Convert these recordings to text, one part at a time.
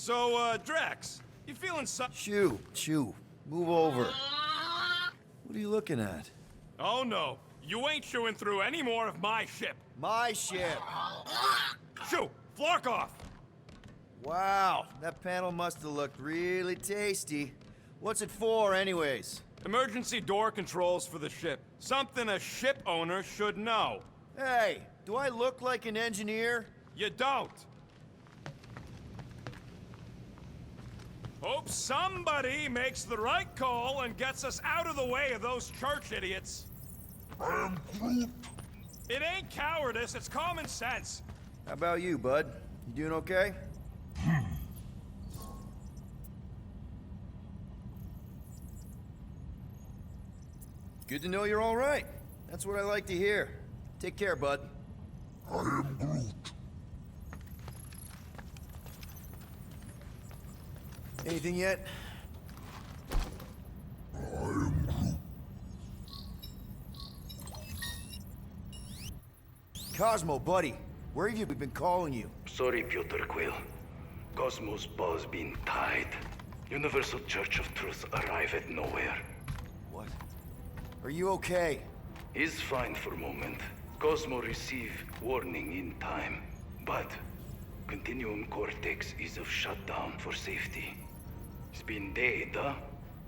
So, Drax, you feeling Chew. Move over. What are you looking at? Oh no, you ain't chewing through any more of my ship. My ship. Shoo, Flark off. Wow, that panel must have looked really tasty. What's it for, anyways? Emergency door controls for the ship. Something a ship owner should know. Hey, do I look like an engineer? You don't. Hope somebody makes the right call and gets us out of the way of those church idiots. I am Groot. It ain't cowardice, it's common sense. How about you, bud? You doing okay? Good to know you're all right. That's what I like to hear. Take care, bud. I am Groot. Anything yet? I am Groot. Cosmo, buddy. Where have you been calling you? Sorry, Piotr Quill. Cosmos ball's been tied. Universal Church of Truth arrive at nowhere. What? Are you okay? He's fine for a moment. Cosmo receive warning in time. But Continuum Cortex is of shutdown for safety. It's been dead, huh?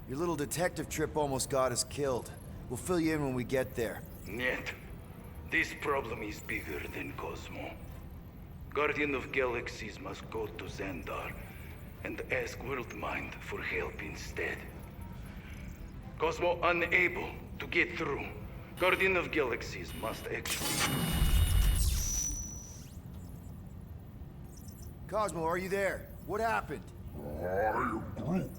Your little detective trip almost got us killed. We'll fill you in when we get there. Yet, this problem is bigger than Cosmo. Guardian of Galaxies must go to Xandar and ask Worldmind for help instead. Cosmo unable to get through. Guardian of Galaxies must actually... Cosmo, are you there? What happened? I am Groot.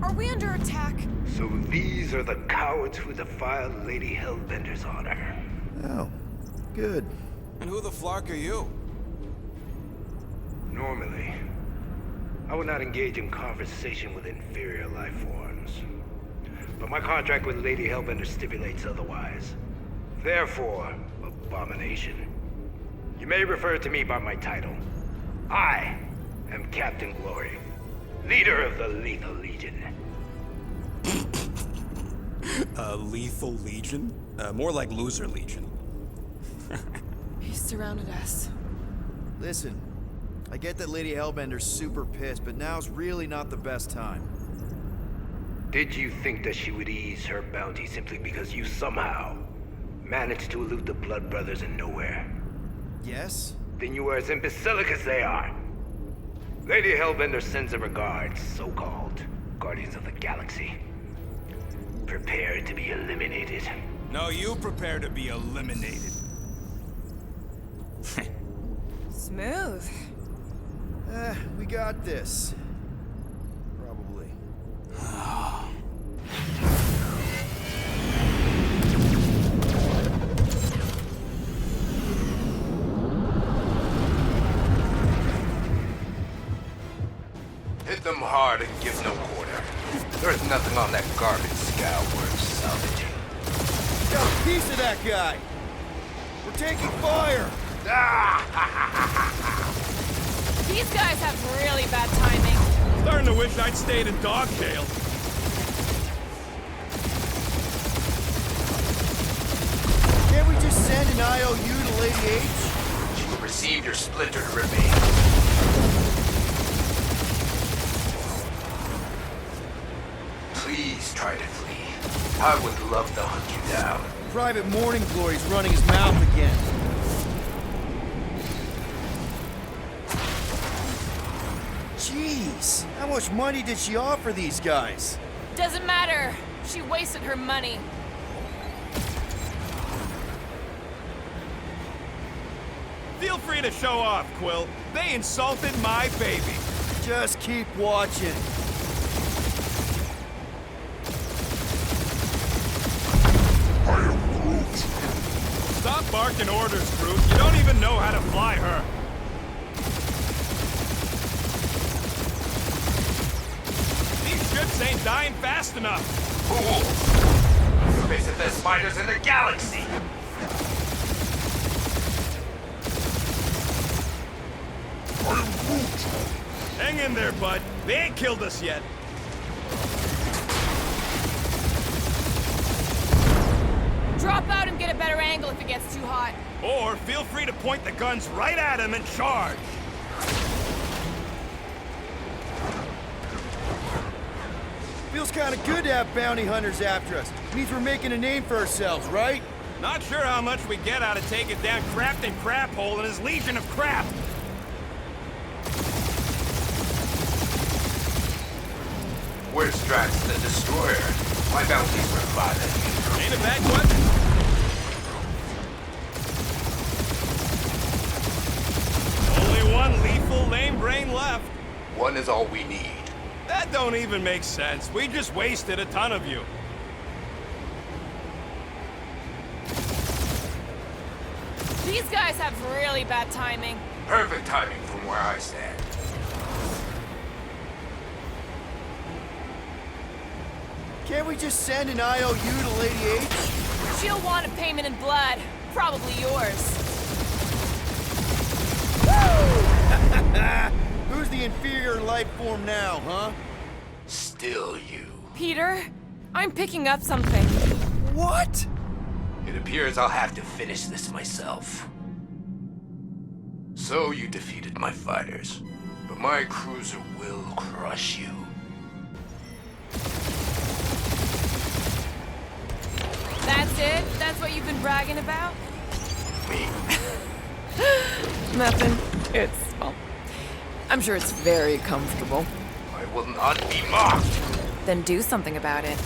Are we under attack? So these are the cowards who defiled Lady Hellbender's honor. Oh, good. And who the flark are you? Normally, I would not engage in conversation with inferior life forms. But my contract with Lady Hellbender stipulates otherwise. Therefore, abomination. You may refer to me by my title. I am Captain Glory, leader of the Lethal Legion. Lethal Legion? More like Loser Legion. He surrounded us. Listen, I get that Lady Hellbender's super pissed, but now's really not the best time. Did you think that she would ease her bounty simply because you somehow managed to elude the Blood Brothers in nowhere? Yes? Then you are as imbecilic as they are. Lady Hellbender sends her regards, so-called Guardians of the Galaxy. Prepare to be eliminated. No, you prepare to be eliminated. Smooth. We got this. Probably. Hit them hard and give no quarter. There's nothing on that garbage scow worth salvaging. Got a piece of that guy! We're taking fire! These guys have really bad timing. Starting to wish I'd stayed in dog jail. Can't we just send an IOU to Lady H? You will receive your splintered remains. Please try to flee. I would love to hunt you down. Private Morning Glory's running his mouth again. Jeez, how much money did she offer these guys? Doesn't matter. She wasted her money. Feel free to show off, Quill. They insulted my baby. Just keep watching. I am Groot. Stop barking orders, Groot. You don't even know how to fly her. These ships ain't dying fast enough. Fools! You visit the spiders in the galaxy! I am Groot. Hang in there, bud. They ain't killed us yet. Drop out and get a better angle if it gets too hot. Or feel free to point the guns right at him and charge. Feels kind of good to have bounty hunters after us. Means we're making a name for ourselves, right? Not sure how much we get out of taking down Crafton Craphole and his Legion of Crap. Where's Drax the Destroyer? My bounties were five. Ain't a bad question. Only one lethal lame brain left. One is all we need. That don't even make sense. We just wasted a ton of you. These guys have really bad timing. Perfect timing from where I stand. Can't we just send an IOU to Lady H? She'll want a payment in blood. Probably yours. Who's the inferior life form now, huh? Still you. Peter, I'm picking up something. What? It appears I'll have to finish this myself. So you defeated my fighters, but my cruiser will crush you. That's it? That's what you've been bragging about? Me. Nothing. Well, I'm sure it's very comfortable. I will not be mocked. Then do something about it.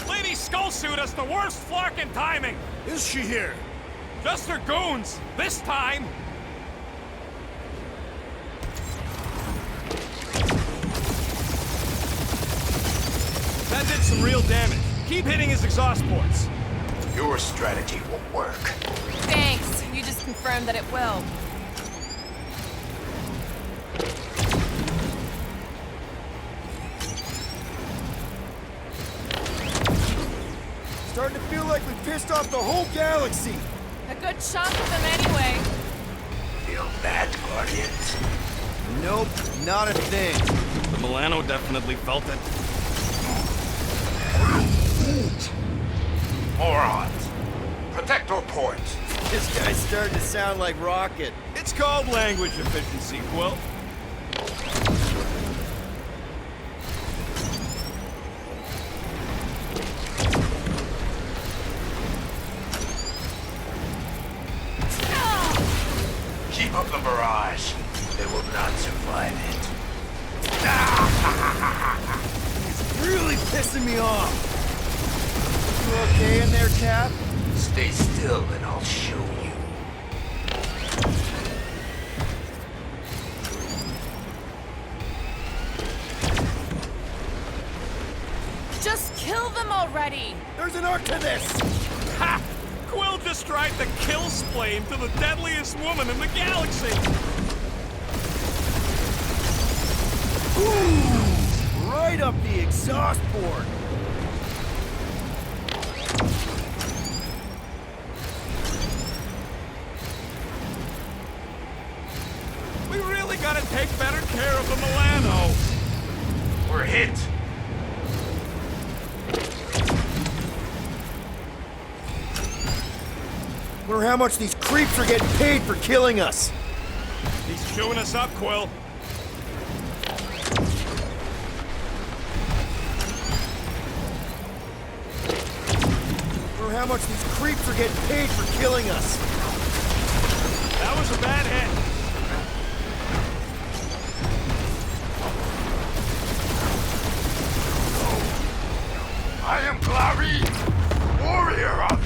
Lady Skullsuit has the worst flarkin' timing. Is she here? Just her goons. This time. That did some real damage. Keep hitting his exhaust ports. Your strategy won't work. Thanks. You just confirmed that it will. Starting to feel like we pissed off the whole galaxy. A good chunk of them anyway. Feel that, Guardians? Nope, not a thing. The Milano definitely felt it. Morons! Protect our ports! This guy's starting to sound like Rocket. It's called language efficiency, Quill. Keep up the barrage. They will not survive it. He's really pissing me off. You okay in there, Cap? Stay still and I'll show you. Just kill them already. There's an arc to this! Ha! Quill just tried to kill Splane to the deadliest woman in the galaxy. Ooh! Right up the exhaust port. We really gotta take better care of the Milano. We're hit. Wonder how much these creeps are getting paid for killing us. He's chewing us up, Quill. Wonder how much these creeps are getting paid for killing us. That was a bad hit. I am Glari, warrior of...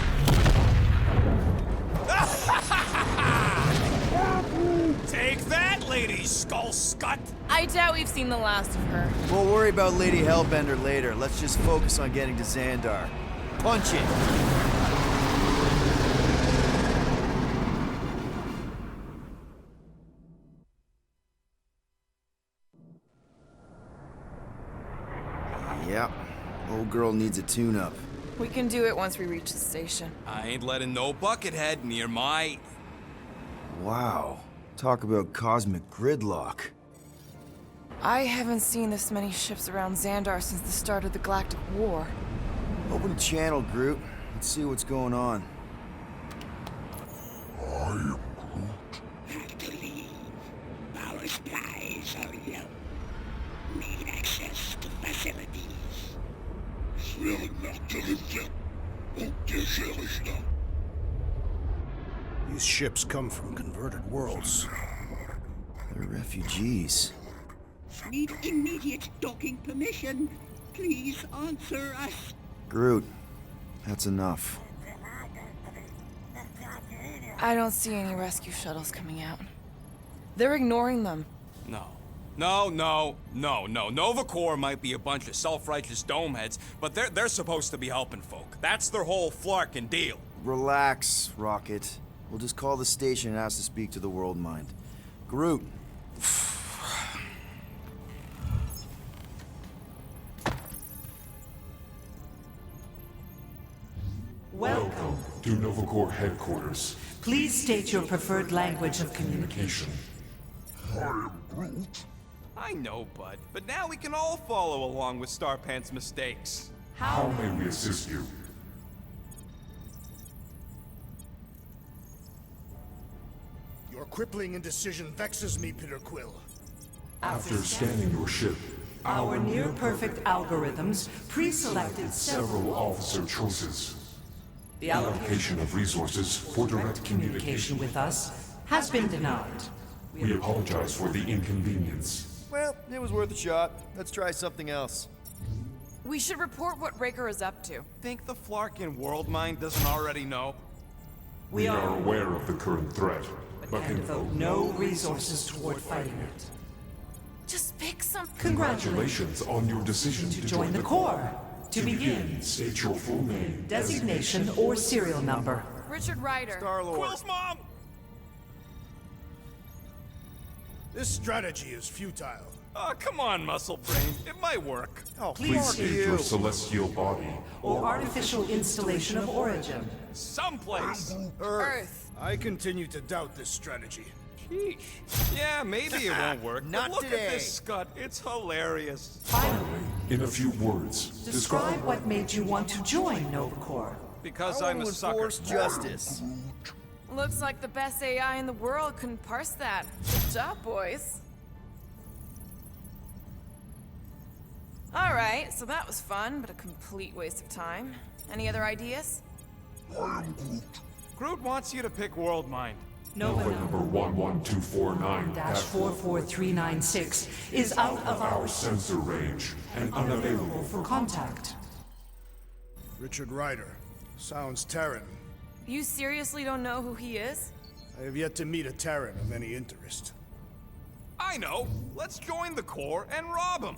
Take that, Lady Skullscut. I doubt we've seen the last of her. We'll worry about Lady Hellbender later. Let's just focus on getting to Xandar. Punch it! girl needs a tune-up. We can do it once we reach the station. I ain't letting no buckethead near my... Wow. Talk about cosmic gridlock. I haven't seen this many ships around Xandar since the start of the Galactic War. Open a channel, Groot. Let's see what's going on. I am Have to leave. Power supplies are low. Need access to facilities. Svel nachtelitje. Och det kärlekna. These ships come from converted worlds. They're refugees. Need immediate docking permission. Please answer us. Groot, that's enough. I don't see any rescue shuttles coming out. They're ignoring them. No. Nova Corps might be a bunch of self-righteous domeheads, but they're supposed to be helping folk. That's their whole flarkin' deal. Relax, Rocket. We'll just call the station and ask to speak to the World Mind. Groot. Welcome. To Nova Corps headquarters. Please state your preferred language of communication. I am Groot. I know, bud, but now we can all follow along with Starpant's mistakes. How may we assist you? Your crippling indecision vexes me, Peter Quill. After scanning your ship, Our near-perfect algorithms pre-selected several officer choices. The Allocation of resources for direct communication with us has been denied. We apologize for the inconvenience. Well, it was worth a shot. Let's try something else. We should report what Raker is up to. Think the Flarkin World Mind doesn't already know? We are aware of the current threat, but And can devote no resources toward fighting it. Just pick something. Congratulations on your decision To join the Corps. To begin, State your full name. designation or serial number. Richard Ryder. Star-Lord. Quill's mom! This strategy is futile. Oh, come on, muscle brain. It might work. Oh, Please fuck state you. your celestial body. Or artificial installation of origin. Someplace. Earth. I continue to doubt this strategy. Sheesh. Yeah, maybe it won't work. Not but look today. at this scut. It's hilarious. Finally, In a few words, describe what made you want to join Nova Corps. Because I I'm want a to sucker. enforce justice. Looks like the best AI in the world couldn't parse that. Good job, boys. Alright, so that was fun, but a complete waste of time. Any other ideas? Groot wants you to pick World Mind. Nova number 11249-4 -44396 is out of our our sensor range and unavailable for contact. Richard Ryder. Sounds Terran. You seriously don't know who he is? I have yet to meet a Terran of any interest. I know. Let's join the Corps and rob him.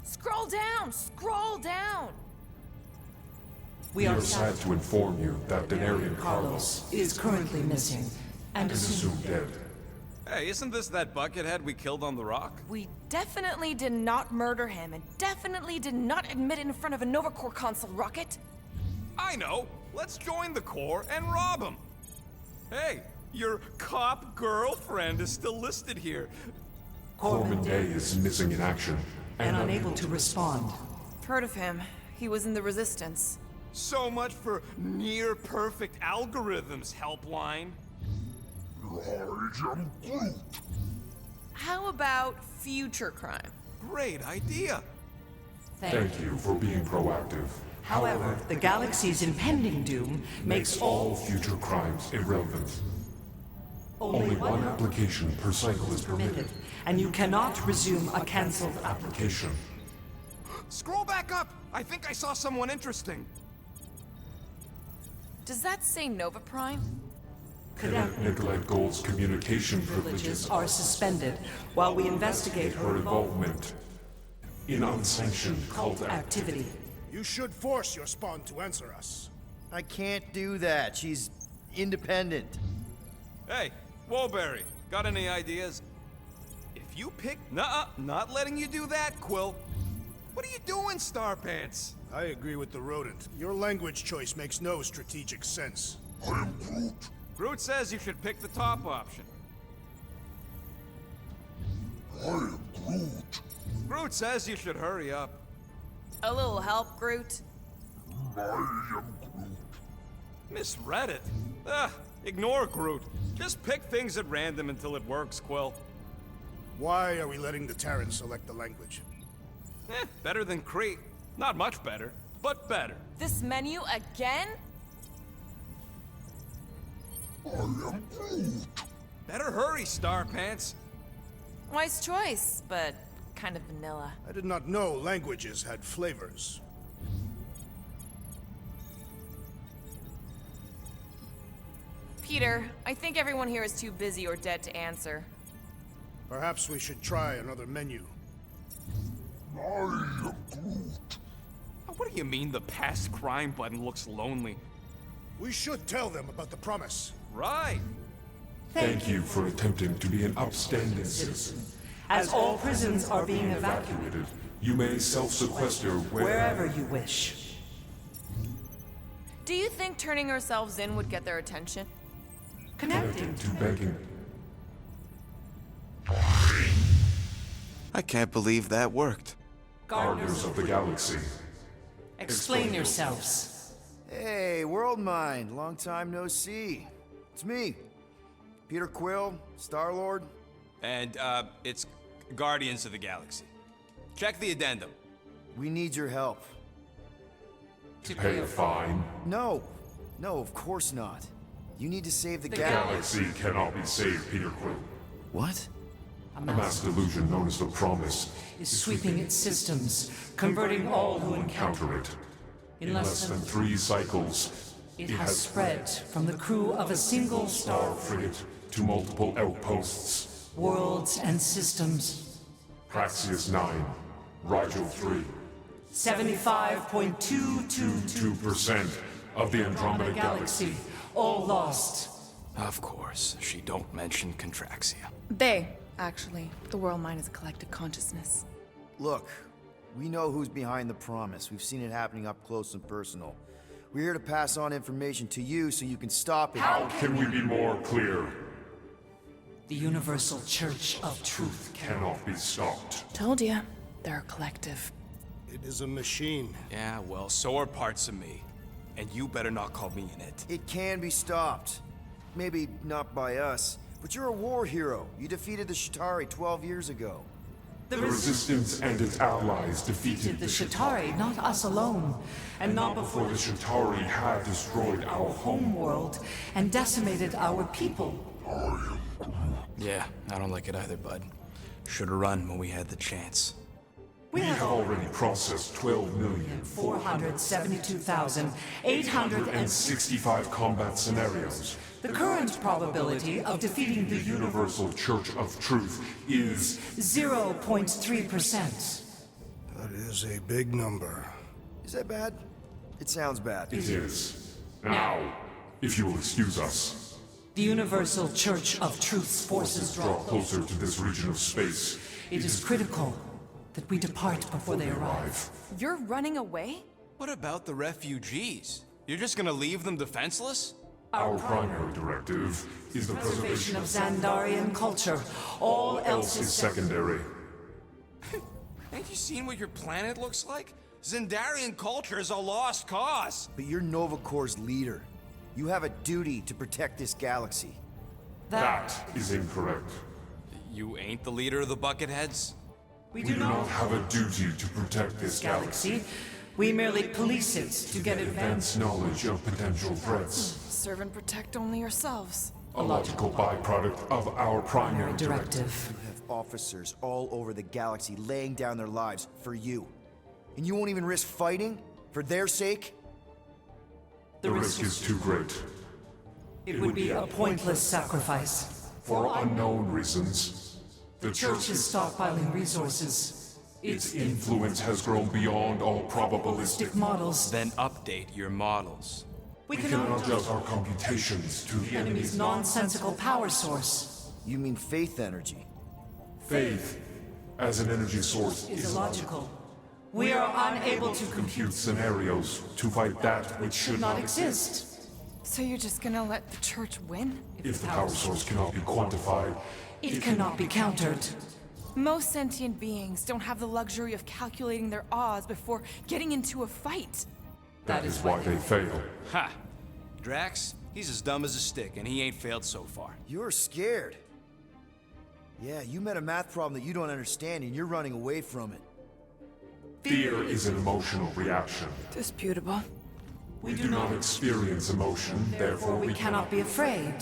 Scroll down! Scroll down! We are sad to inform you that Denarian Carlos is currently missing and is assumed assumed dead. Hey, isn't this that buckethead we killed on the rock? We definitely did not murder him and definitely did not admit it in front of a Nova Corps console, Rocket. I know. Let's join the Corps and rob him. Hey, your cop girlfriend is still listed here. Corbin Day is missing in action and unable to respond. Heard of him. He was in the Resistance. So much for near-perfect algorithms, Helpline. I am Groot. How about future crime? Great idea. Thank you for being proactive. However, the galaxy's impending doom makes All future crimes irrelevant. Only one application per cycle is permitted. and you cannot resume a cancelled Application. Scroll back up. I think I saw someone interesting. Does that say Nova Prime? Cadet Nicolette Gold's communication privileges privileges are suspended while we investigate her her involvement in unsanctioned cult activity. You should force your spawn to answer us. I can't do that. She's independent. Hey, Woolberry, got any ideas? If you pick... Nuh-uh, not letting you do that, Quill. What are you doing, Starpants? I agree with the rodent. Your language choice makes no strategic sense. I am Groot. Groot says you should pick the top option. I am Groot. Groot says you should hurry up. A little help, Groot? I am Groot. Misread it. Ignore Groot. Just pick things at random until it works, Quill. Why are we letting the Terran select the language? Better than Kree. Not much better, but better. This menu again? I am Groot. Better hurry, Starpants. Wise choice, but kind of vanilla. I did not know languages had flavors. Peter, I think everyone here is too busy or dead to answer. Perhaps we should try another menu. I am Groot. What do you mean the past crime button looks lonely? We should tell them about the promise. Right. Thank you for attempting to be an upstanding citizen. As all prisons are being evacuated Evacuated, you may self-sequester wherever you wish. Do you think turning ourselves in would get their attention? Connecting. to begging. I can't believe that worked. Guardians of the Galaxy. Explain yourselves. Hey, World Mind, long time no see. It's me, Peter Quill, Star-Lord. And, it's Guardians of the Galaxy. Check the addendum. We need your help. To pay a fine. No, of course not. You need to save the The galaxy. galaxy cannot be saved, Peter Quill. What? A mass delusion known as the Promise Is sweeping its systems, converting all who encounter counter it. In In less than 3 cycles, it has spread from the crew of a single star frigate to multiple outposts. worlds and systems. Praxius 9, Rigel 3. 75.222% 2% of the Andromeda Galaxy. galaxy, all lost. Of course, she don't mention Contraxia. They, actually. The world mind is a collective consciousness. Look, we know who's behind the promise. We've seen it happening up close and personal. We're here to pass on information to you so you can stop it. How can we be more clear? The Universal Church of Truth. Cannot be stopped. Told ya. They're a collective. It is a machine. Yeah, well, so are parts of me. And you better not call me in it. It can be stopped. Maybe not by us, but you're a war hero. You defeated the Shatari 12 years ago. The Resistance and its allies defeated The Shatari, not us alone, and not before before the Shatari had destroyed our home. homeworld and decimated our people. Yeah, I don't like it either, bud. Should've run when we had the chance. We We have have already processed 472,800 65 combat scenarios. The current probability of defeating the Universal Church of Truth is 0.3%. That is a big number. Is that bad? It sounds bad. It is. Now, if you will excuse us, The Universal Church of Truth's forces draw draw closer to this region of space. It is critical that we depart before they arrive. You're running away? What about the refugees? You're just gonna leave them defenseless? Our primary directive is the Preservation preservation of of Xandarian culture. All else is is secondary. Ain't you seen what your planet looks like? Xandarian culture is a lost cause. But you're Nova Corps' leader. You have a duty to protect this galaxy. That is incorrect. You ain't the leader of the Bucketheads? We We do not have a duty to protect this galaxy. galaxy. We merely police it to get Advance advanced. knowledge of potential threats. Serve and protect only yourselves. A logical byproduct of our primary directive. Directive. You have officers all over the galaxy laying down their lives for you. And you won't even risk fighting? For their sake? The risk is too great. It would be a pointless sacrifice. For unknown reasons, the Church is stockpiling resources. its influence has grown beyond all probabilistic. Models. Then update your models. We We cannot cannot adjust our computations to the enemy's enemy's nonsensical power source. You mean faith energy? faith as an energy source Is is illogical. We are unable to compute scenarios to fight that which should not exist. So you're just gonna let the church win? If the power source cannot be quantified, It cannot be countered. Most sentient beings don't have the luxury of calculating their odds before getting into a fight. that is why they fail. Ha! Drax, he's as dumb as a stick, and he ain't failed so far. You're scared. Yeah, you met a math problem that you don't understand and you're running away from it. Fear is an emotional reaction. Disputable. We do not experience emotion, therefore We cannot be afraid.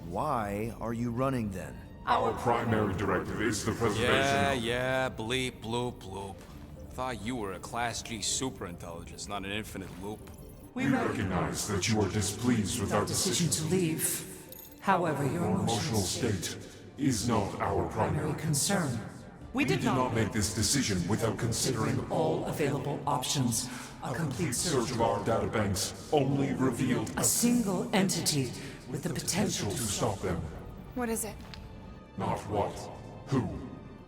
Why are you running then? Our primary directive is the preservation Yeah, bleep, bloop, bloop. Thought you were a Class G superintelligence, not an infinite loop. We recognize that you are displeased with our Decision decision. to leave. However, your Our emotional emotional state is not our primary. concern. We We did did not make this decision without considering all available options. A complete search of our databanks only revealed A single entity with the potential potential to stop them. What is it? Not what, who.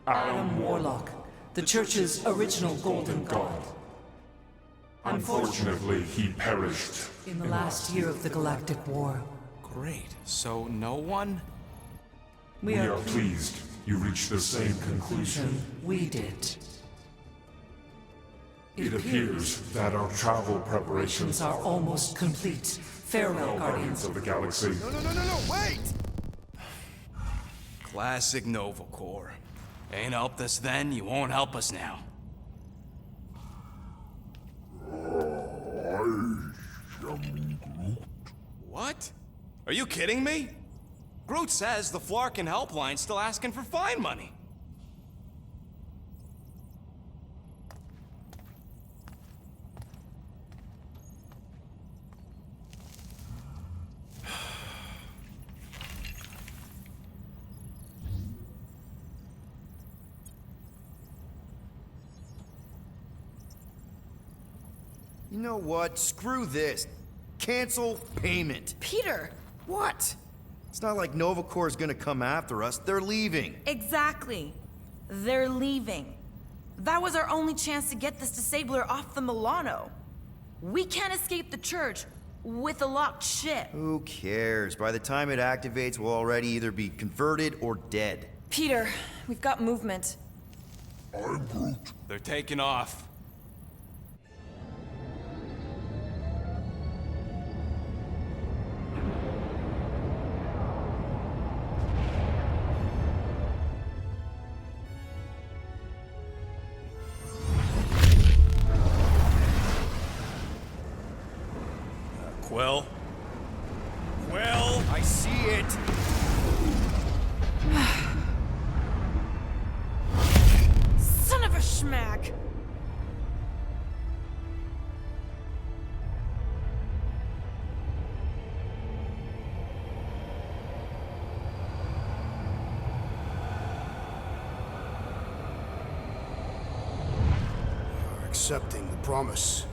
Adam Warlock, the Church's original Golden God. Unfortunately, he perished. In the last year of the Galactic War, Great. So no one? We are pleased you reached the same conclusion. we did. It appears that our travel preparations Are almost complete. Farewell, Guardians. of the galaxy. No, wait! Classic Nova Corps. Ain't helped us then, you won't help us now. What? Are you kidding me? Groot says the Flarkin helpline's still asking for fine money. You know what? Screw this. Cancel payment. Peter! What? It's not like Nova Corps is gonna come after us. They're leaving. Exactly. They're leaving. That was our only chance to get this disabler off the Milano. We can't escape the church with a locked ship. Who cares? By the time it activates, we'll already either be converted or dead. Peter, we've got movement. They're taking off. Quill? Quill? I see it. Son of a schmack! You're accepting the promise.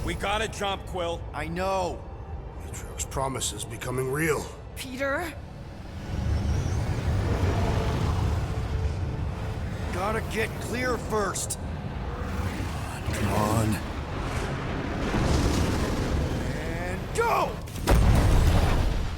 We gotta jump, Quill. I know. Matriarch's promise is becoming real. Peter? Gotta get clear first. Come on. And go!